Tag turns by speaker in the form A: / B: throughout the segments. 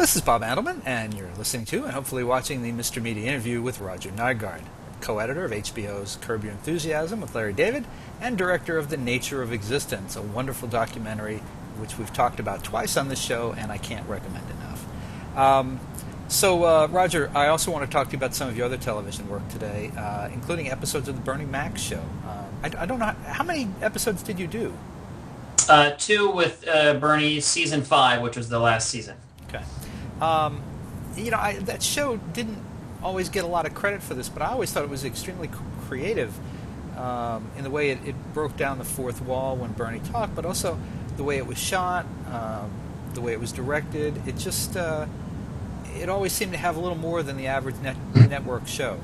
A: This is Bob Adelman, and you're listening to and hopefully watching the Mr. Media interview with Roger Nygard, co-editor of HBO's Curb Your Enthusiasm with Larry David, and director of The Nature of Existence, a wonderful documentary which we've talked about twice on this show, and I can't recommend enough. Roger, I also want to talk to you about some of your other television work today, including episodes of the Bernie Mac show. I don't know, how many episodes did you do?
B: 2 with Bernie, season 5, which was the last season.
A: Okay. That show didn't always get a lot of credit for this, but I always thought it was extremely creative in the way it broke down the fourth wall when Bernie talked, but also the way it was shot, the way it was directed. It just, it always seemed to have a little more than the average network show.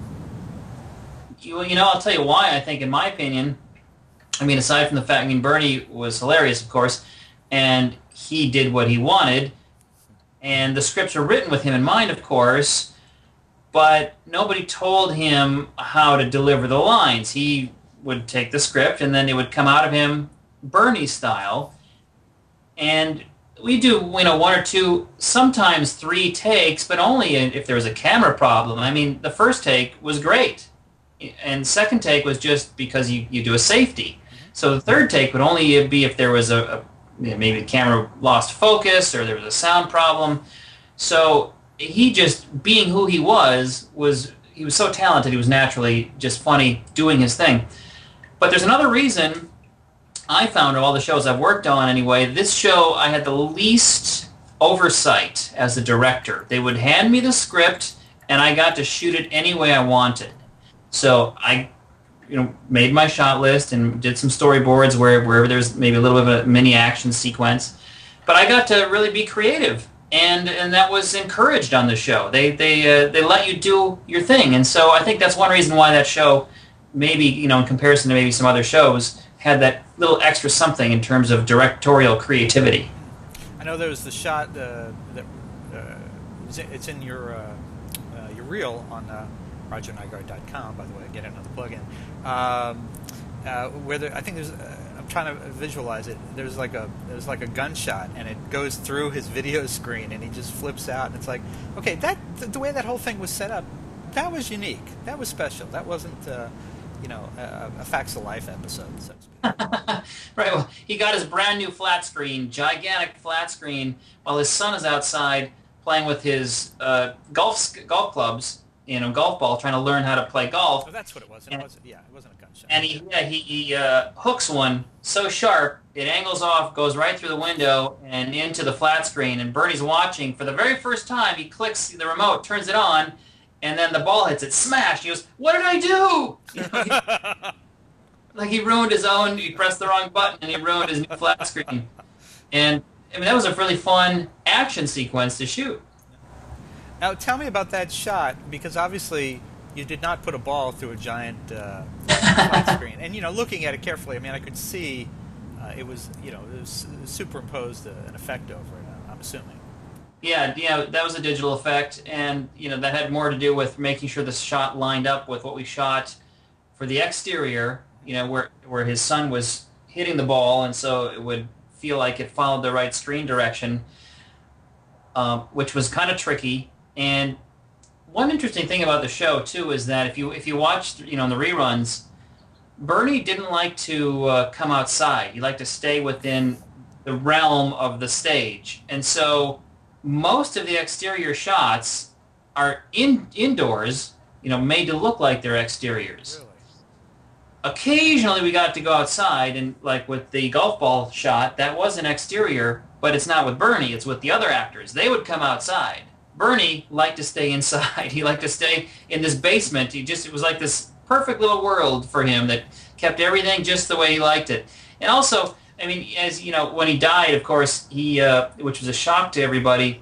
B: I'll tell you why. I think, in my opinion, aside from the fact, Bernie was hilarious, of course, and he did what he wanted, and the scripts were written with him in mind, of course, but nobody told him how to deliver the lines. He would take the script, and then it would come out of him Bernie style, and we do, 1 or 2, sometimes 3 takes, but only if there was a camera problem. The first take was great, and second take was just because you do a safety. So the third take would only be if there was maybe the camera lost focus or there was a sound problem. So he, just being who he was so talented. He was naturally just funny doing his thing. But there's another reason I found, of all the shows I've worked on anyway, this show I had the least oversight as a director. They would hand me the script and I got to shoot it any way I wanted. So I made my shot list and did some storyboards wherever there's maybe a little bit of a mini action sequence. But I got to really be creative, and that was encouraged on the show. They let you do your thing, and so I think that's one reason why that show, maybe in comparison to maybe some other shows, had that little extra something in terms of directorial creativity.
A: I know there was the shot it's in your reel on RogerNygard.com, by the way, get another plug-in. Where I think there's, I'm trying to visualize it. There's like a gunshot, and it goes through his video screen, and he just flips out, and it's like, okay, the way that whole thing was set up, that was unique. That was special. That wasn't, a Facts of Life episode, so to speak.
B: Right. Well, he got his brand new flat screen, gigantic flat screen, while his son is outside playing with his golf clubs. Golf ball, trying to learn how to play golf.
A: Oh, that's what it was. It wasn't a gunshot.
B: And he hooks one so sharp, it angles off, goes right through the window and into the flat screen. And Bernie's watching. For the very first time, he clicks the remote, turns it on, and then the ball hits it, smash. He goes, "What did I do?" Like he ruined his own. He pressed the wrong button, and he ruined his new flat screen. And that was a really fun action sequence to shoot.
A: Now, tell me about that shot, because obviously you did not put a ball through a giant flat screen. And, looking at it carefully, I could see it was superimposed an effect over it, I'm assuming.
B: Yeah, that was a digital effect, and, that had more to do with making sure the shot lined up with what we shot for the exterior, where his son was hitting the ball, and so it would feel like it followed the right screen direction, which was kind of tricky. And one interesting thing about the show too is that if you watch in the reruns, Bernie didn't like to come outside. He liked to stay within the realm of the stage, and so most of the exterior shots are indoors, made to look like they're exteriors. Really? Occasionally we got to go outside, and like with the golf ball shot, that was an exterior, but it's not with Bernie, it's with the other actors. They would come outside. Bernie liked to stay inside. He liked to stay in this basement. It was like this perfect little world for him that kept everything just the way he liked it. And also, as when he died, of course, which was a shock to everybody,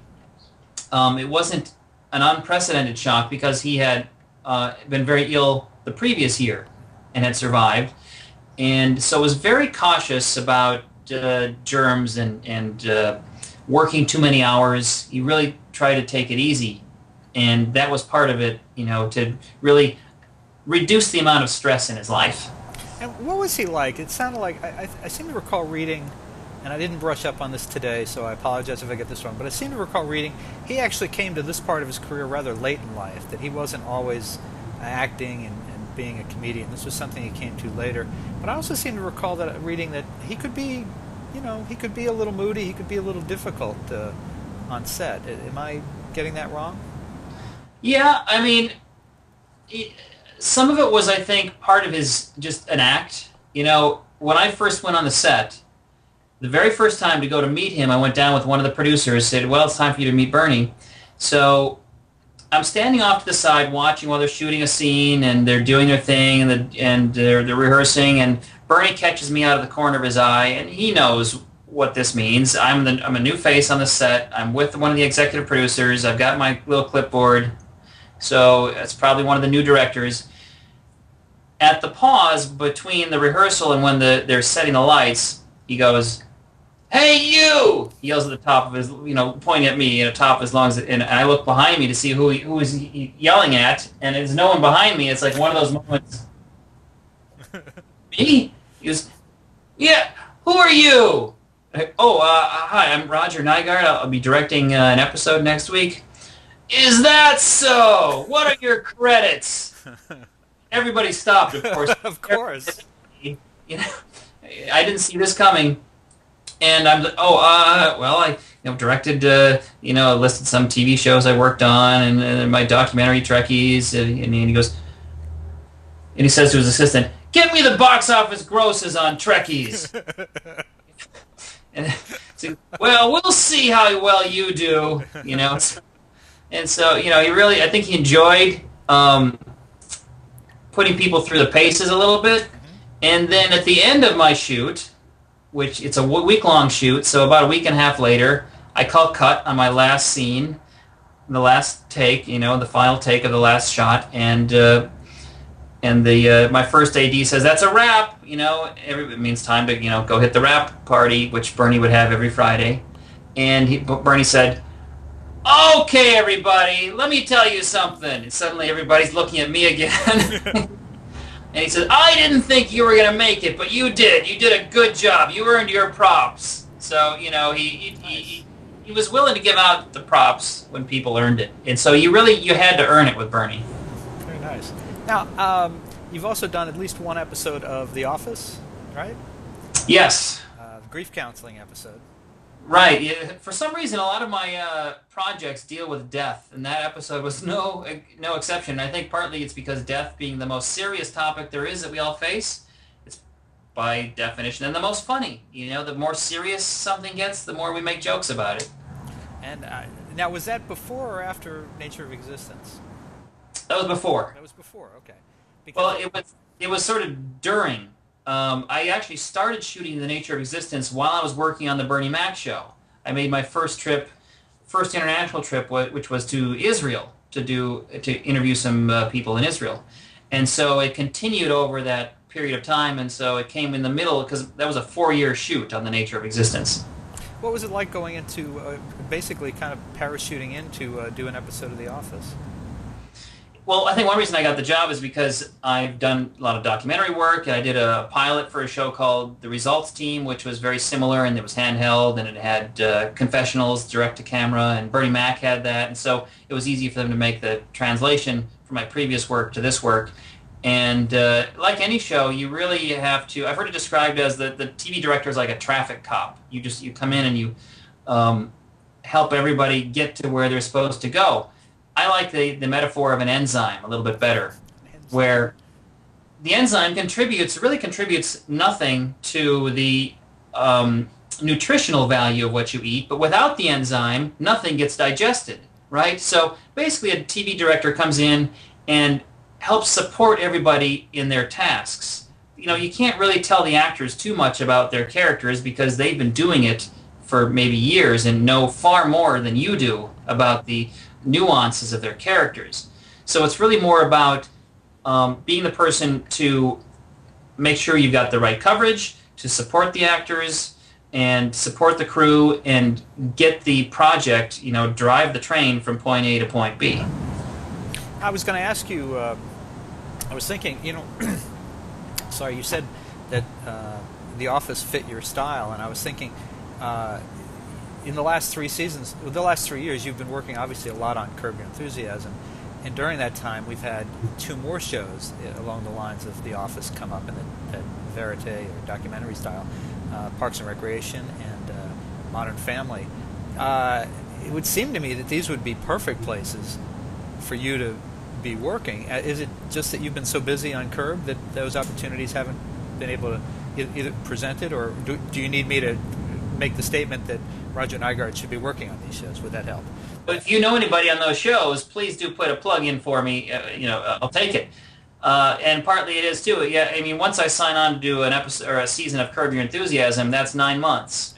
B: it wasn't an unprecedented shock because he had been very ill the previous year and had survived. And so was very cautious about germs and working too many hours. He really tried to take it easy, and that was part of it, to really reduce the amount of stress in his life.
A: And what was he like? It sounded like, I seem to recall reading and I didn't brush up on this today, so I apologize if I get this wrong, but I seem to recall reading he actually came to this part of his career rather late in life, that he wasn't always acting and being a comedian. This was something he came to later. But I also seem to recall that reading that he could be, he could be a little moody, he could be a little difficult on set. Am I getting that wrong?
B: Yeah, I mean, some of it was, I think, part of his just an act. When I first went on the set, the very first time to go to meet him, I went down with one of the producers, said, well, it's time for you to meet Bernie. So I'm standing off to the side watching while they're shooting a scene, and they're doing their thing, and they're rehearsing, and Bernie catches me out of the corner of his eye, and he knows what this means. I'm a new face on the set. I'm with one of the executive producers. I've got my little clipboard, so it's probably one of the new directors. At the pause between the rehearsal and when they're setting the lights, he goes, "Hey, you!" He yells at the top of his, pointing at me at the top of his lungs, and I look behind me to see who is yelling at, and there's no one behind me. It's like one of those moments. Me? He goes, "Yeah, who are you?" Hi, I'm Roger Nygard. I'll be directing an episode next week. Is that so? What are your credits? Everybody stopped, of course.
A: Of course.
B: I didn't see this coming. And I'm like, I directed, listed some TV shows I worked on, and my documentary Trekkies, and he goes, and he says to his assistant, "Get me the box office grosses on Trekkies." And so, well, we'll see how well you do, And so, he really, I think he enjoyed putting people through the paces a little bit. And then at the end of my shoot, which it's a week-long shoot, so about a week and a half later, I call cut on my last scene, the last take, the final take of the last shot, and my first AD says, "That's a wrap," it means time to, go hit the wrap party, which Bernie would have every Friday. And Bernie said, "Okay, everybody, let me tell you something." And suddenly everybody's looking at me again. And he said, "I didn't think you were going to make it, but you did. You did a good job. You earned your props." So, he was willing to give out the props when people earned it. And so you had to earn it with Bernie.
A: Very nice. Now, you've also done at least one episode of The Office, right?
B: Yes.
A: The grief counseling episode.
B: Right. Yeah, for some reason, a lot of my projects deal with death, and that episode was no exception. I think partly it's because death being the most serious topic there is that we all face, it's by definition and the most funny. The more serious something gets, the more we make jokes about it. And
A: now, was that before or after Nature of Existence?
B: That was before.
A: That was before. Okay.
B: Well, it was sort of during. I actually started shooting The Nature of Existence while I was working on the Bernie Mac show. I made my first international trip, which was to Israel to interview some people in Israel, and so it continued over that period of time, and so it came in the middle because that was a 4-year shoot on The Nature of Existence.
A: What was it like going into basically kind of parachuting into do an episode of The Office?
B: Well, I think one reason I got the job is because I've done a lot of documentary work. I did a pilot for a show called The Results Team, which was very similar, and it was handheld, and it had confessionals, direct-to-camera, and Bernie Mac had that. And so it was easy for them to make the translation from my previous work to this work. And like any show, you really have to, I've heard it described as the TV director is like a traffic cop. You come in and you help everybody get to where they're supposed to go. I like the metaphor of an enzyme a little bit better, where the enzyme really contributes nothing to the nutritional value of what you eat, but without the enzyme, nothing gets digested, right? So basically a TV director comes in and helps support everybody in their tasks. You can't really tell the actors too much about their characters because they've been doing it for maybe years and know far more than you do about the nuances of their characters. So it's really more about being the person to make sure you've got the right coverage, to support the actors and support the crew and get the project, drive the train from point A to point B.
A: I was going to ask you, I was thinking, sorry, you said that The Office fit your style, and I was thinking, in the last 3 seasons, the last 3 years, you've been working obviously a lot on Curb Your Enthusiasm, and during that time, we've had 2 more shows along the lines of The Office come up in that verite or documentary style, Parks and Recreation and Modern Family. It would seem to me that these would be perfect places for you to be working. Is it just that you've been so busy on Curb that those opportunities haven't been able to either present it, or do you need me to make the statement that Roger Nygard should be working on these shows? Would that help?
B: But if you know anybody on those shows, please do put a plug in for me. I'll take it. And partly it is too. Yeah, I mean, once I sign on to do an episode or a season of Curb Your Enthusiasm, that's 9 months,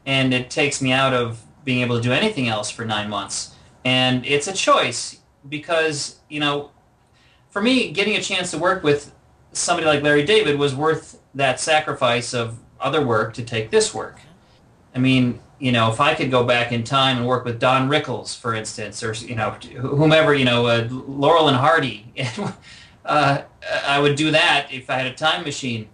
B: and it takes me out of being able to do anything else for 9 months. And it's a choice because, for me, getting a chance to work with somebody like Larry David was worth that sacrifice of other work to take this work. I mean, if I could go back in time and work with Don Rickles, for instance, or whomever, Laurel and Hardy, I would do that if I had a time machine.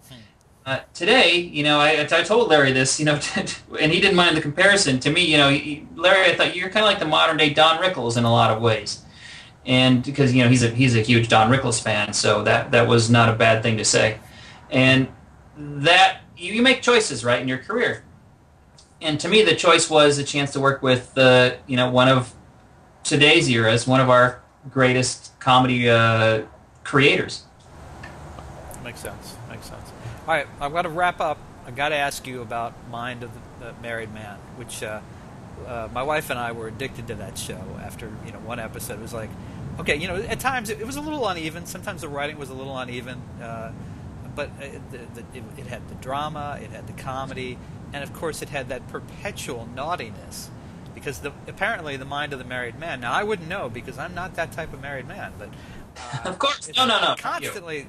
B: Today, I told Larry this, and he didn't mind the comparison. To me, Larry, I thought you're kind of like the modern day Don Rickles in a lot of ways, and because he's a huge Don Rickles fan, so that was not a bad thing to say, and that you make choices, right, in your career. And to me, the choice was a chance to work with one of today's eras, one of our greatest comedy creators.
A: Makes sense. All right, I've got to wrap up. I've got to ask you about Mind of the Married Man, which my wife and I were addicted to that show. After one episode, it was like, okay, at times it was a little uneven. Sometimes the writing was a little uneven, but it had the drama, it had the comedy, and of course it had that perpetual naughtiness. Because apparently the Mind of the Married Man. Now I wouldn't know because I'm not that type of married man, but
B: of course, no,
A: constantly,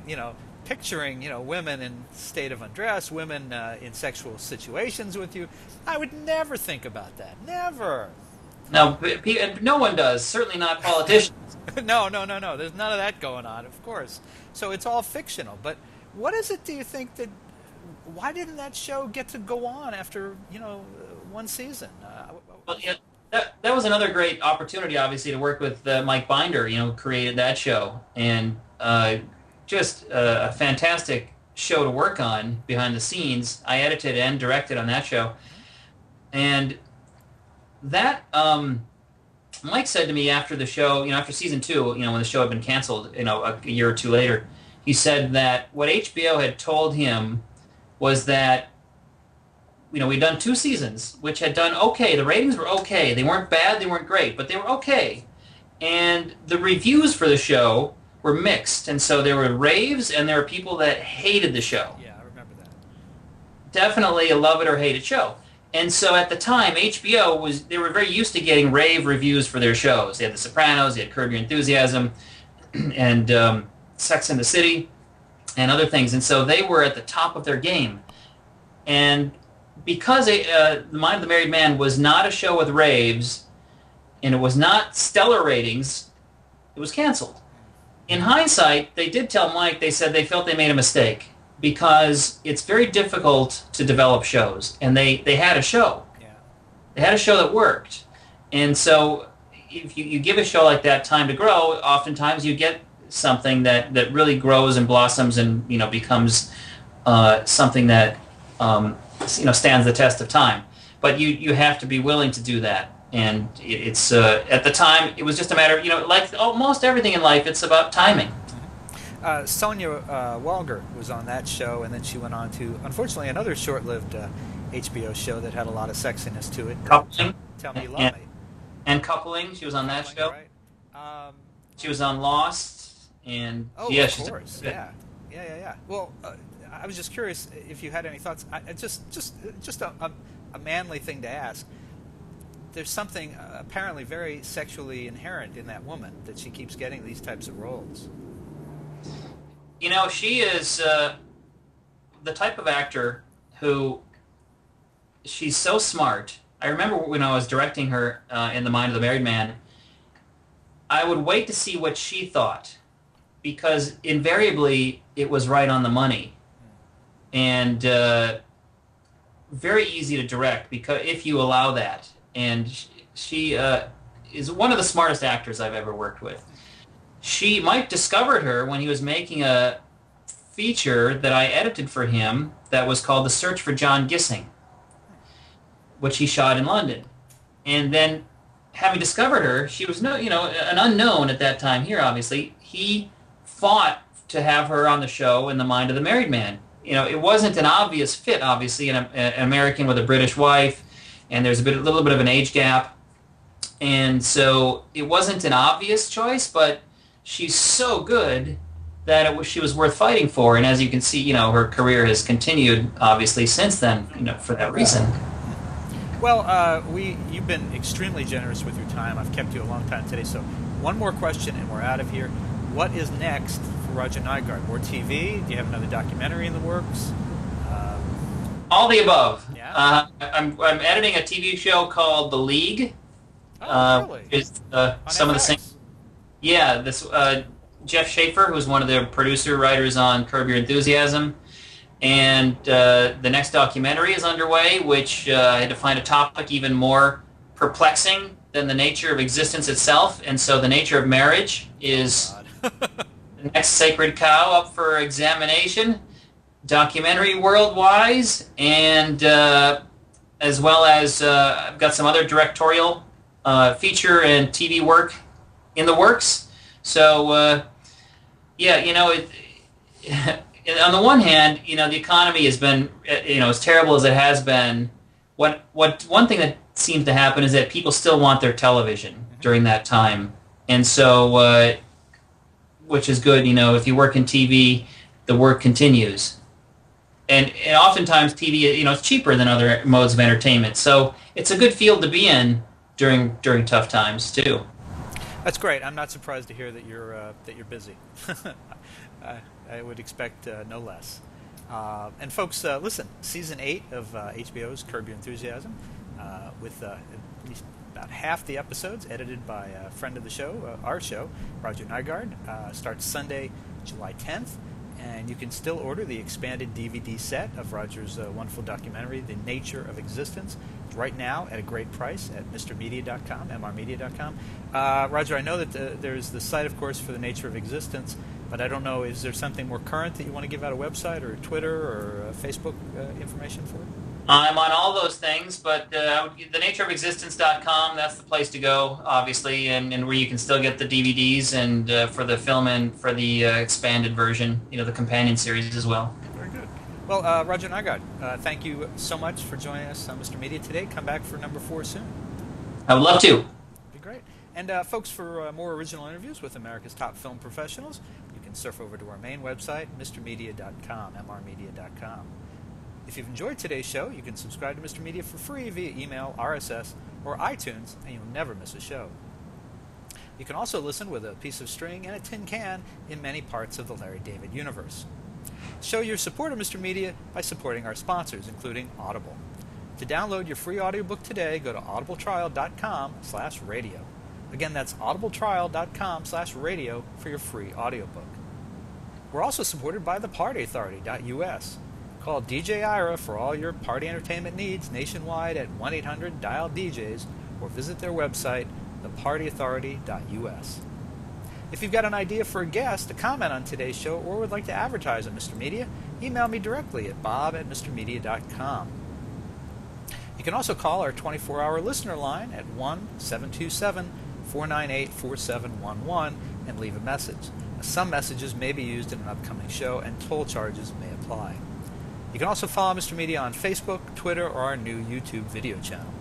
A: picturing, women in state of undress, women in sexual situations with you. I would never think about that. Never.
B: No, no one does. Certainly not politicians.
A: No. There's none of that going on, of course. So it's all fictional. But what is it, do you think, that... Why didn't that show get to go on after, one season?
B: Well, that was another great opportunity, obviously, to work with Mike Binder, who created that show. And... just a fantastic show to work on behind the scenes. I edited and directed on that show. And that, Mike said to me after the show, after season 2, when the show had been canceled, a year or 2 later, he said that what HBO had told him was that, we'd done 2 seasons, which had done okay. The ratings were okay. They weren't bad, they weren't great, but they were okay. And the reviews for the show were mixed, and so there were raves and there were people that hated the show.
A: Yeah, I remember that.
B: Definitely a love it or hate it show. And so at the time, HBO they were very used to getting rave reviews for their shows. They had The Sopranos, they had Curb Your Enthusiasm, and Sex and the City, and other things. And so they were at the top of their game. And because The Mind of the Married Man was not a show with raves, and it was not stellar ratings, it was canceled. In hindsight, they did tell Mike, they said they felt they made a mistake because it's very difficult to develop shows. And they had a show. Yeah. They had a show that worked. And so if you give a show like that time to grow, oftentimes you get something that really grows and blossoms and becomes something that stands the test of time. But you have to be willing to do that. And it's at the time, it was just a matter of, like almost everything in life, it's about timing.
A: Sonia Walger was on that show, and then she went on to, unfortunately, another short-lived HBO show that had a lot of sexiness to it.
B: Coupling.
A: Tell Me You Love Me.
B: And Coupling, she was on that show.
A: Right.
B: She was on Lost, and
A: of course, yeah. Well, I was just curious if you had any thoughts. Just a manly thing to ask. There's something apparently very sexually inherent in that woman that she keeps getting these types of roles.
B: She is the type of actor who, she's so smart. I remember when I was directing her in The Mind of the Married Man, I would wait to see what she thought, because invariably it was right on the money. and very easy to direct because if you allow that. And she is one of the smartest actors I've ever worked with. Mike discovered her when he was making a feature that I edited for him that was called The Search for John Gissing, which he shot in London. And then, having discovered her, she was an unknown at that time here, obviously. He fought to have her on the show in The Mind of the Married Man. It wasn't an obvious fit, obviously, an American with a British wife, and there's a little bit of an age gap. And so it wasn't an obvious choice, but she's so good that she was worth fighting for. And as you can see, her career has continued, obviously, since then, for that reason.
A: Well, you've been extremely generous with your time. I've kept you a long time today. So one more question and we're out of here. What is next for Roger Nygard? More TV? Do you have another documentary in the works?
B: All the above.
A: Yeah?
B: I'm editing a TV show called The League.
A: Oh, really?
B: It's
A: FX?
B: some of the same. Yeah, this Jeff Schaefer, who's one of the producer writers on Curb Your Enthusiasm, and the next documentary is underway, which I had to find a topic even more perplexing than the nature of existence itself, and so the nature of marriage is the next sacred cow up for examination, documentary world-wise, and as well as I've got some other directorial feature and TV work in the works. So, on the one hand, the economy has been, as terrible as it has been. One thing that seems to happen is that people still want their television during that time, and so, which is good. If you work in TV, the work continues, and oftentimes TV, it's cheaper than other modes of entertainment. So it's a good field to be in during tough times too.
A: That's great. I'm not surprised to hear that you're busy. I would expect no less. And folks, listen, Season 8 of HBO's Curb Your Enthusiasm, with at least about half the episodes edited by a friend of the show, our show, Roger Nygard, starts Sunday, July 10th. And you can still order the expanded DVD set of Roger's wonderful documentary, The Nature of Existence, right now at a great price at mrmedia.com, mrmedia.com. Roger, I know that there's the site, of course, for The Nature of Existence, but I don't know, is there something more current that you want to give out, a website or Twitter or Facebook information for it?
B: I'm on all those things, but thenatureofexistence.com, that's the place to go, obviously, and where you can still get the DVDs and for the film and for the expanded version, the companion series as well.
A: Very good. Well, Roger Nygard, thank you so much for joining us on Mr. Media today. Come back for number 4 soon.
B: I would love to.
A: Be great. And folks, for more original interviews with America's top film professionals, you can surf over to our main website, mrmedia.com, mrmedia.com. If you've enjoyed today's show, you can subscribe to Mr. Media for free via email, RSS, or iTunes, and you'll never miss a show. You can also listen with a piece of string and a tin can in many parts of the Larry David universe. Show your support of Mr. Media by supporting our sponsors, including Audible. To download your free audiobook today, go to audibletrial.com/radio. Again, that's audibletrial.com/radio for your free audiobook. We're also supported by thepartyauthority.us. Call DJ Ira for all your party entertainment needs nationwide at 1-800-DIAL-DJs or visit their website, thepartyauthority.us. If you've got an idea for a guest, a comment on today's show, or would like to advertise on Mr. Media, email me directly at bob@mrmedia.com. You can also call our 24-hour listener line at 1-727-498-4711 and leave a message. Some messages may be used in an upcoming show, and toll charges may apply. You can also follow Mr. Media on Facebook, Twitter, or our new YouTube video channel.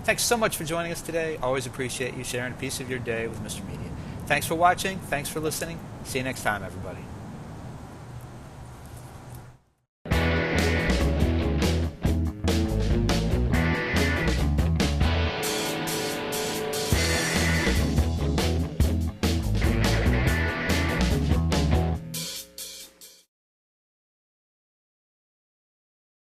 A: Thanks so much for joining us today. Always appreciate you sharing a piece of your day with Mr. Media. Thanks for watching. Thanks for listening. See you next time, everybody.